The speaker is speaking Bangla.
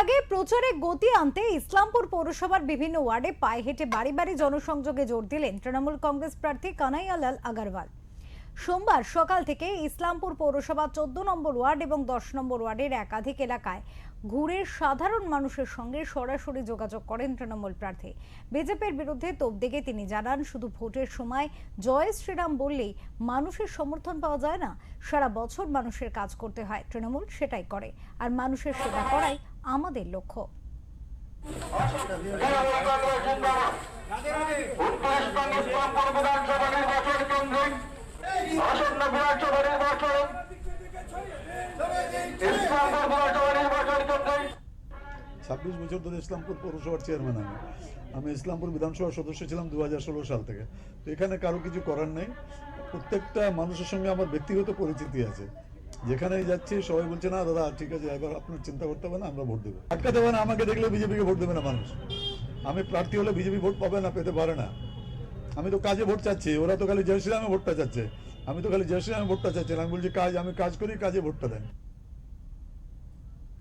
আগে প্রচারে গতি আনতে ইসলামপুর পৌরসভার বিভিন্ন ওয়ার্ডে পায়ে হেঁটে বাড়ি বাড়ি জনসংযোগে জোর দিলেন তৃণমূল কংগ্রেস প্রার্থী কানাইয়ালাল আগরওয়াল। সোমবার সকাল থেকে ইসলামপুর পৌরসভা 14 নম্বর ওয়ার্ড এবং 10 নম্বর ওয়ার্ডের একাধিক এলাকায় ঘুরে সাধারণ মানুষের সঙ্গে সরাসরি যোগাযোগ করেন তৃণমূল প্রার্থী। বিজেপির বিরুদ্ধে তোপ দেগে তিনি জানান, শুধু ভোটের সময় জয় শ্রীরাম বললেই মানুষের সমর্থন পাওয়া যায় না, সারা বছর মানুষের কাজ করতে হয়, তৃণমূল সেটাই করে, আর মানুষের সেবা করাই আমাদের লক্ষ্য। ছাব্বিশ বছর ধরে ইসলামপুর পৌরসভার চেয়ারম্যান আমি ইসলামপুর বিধানসভার সদস্য ছিলাম 2016 সাল থেকে। তো এখানে কারো কিছু করার নেই, প্রত্যেকটা মানুষের সঙ্গে আমার ব্যক্তিগত পরিচিতি আছে। যেখানেই যাচ্ছি সবাই বলছে, না দাদা ঠিক আছে, এবার আপনার চিন্তা করতে হবে না, আমরা ভোট দেবো। আটকাতে হবে না, আমাকে দেখলে বিজেপিকে ভোট দেবে না মানুষ। আমি প্রার্থী হলে বিজেপি ভোট পাবে না, পেতে পারে না। আমি তো কাজে ভোট চাচ্ছি, ওরা তো খালি জয় শ্রীরামে ভোটটা চাচ্ছে। আমি তো খালি জয় শ্রীরামে ভোটটা চাচ্ছি, আমি বলছি আমি কাজ করি, কাজে ভোটটা দেন।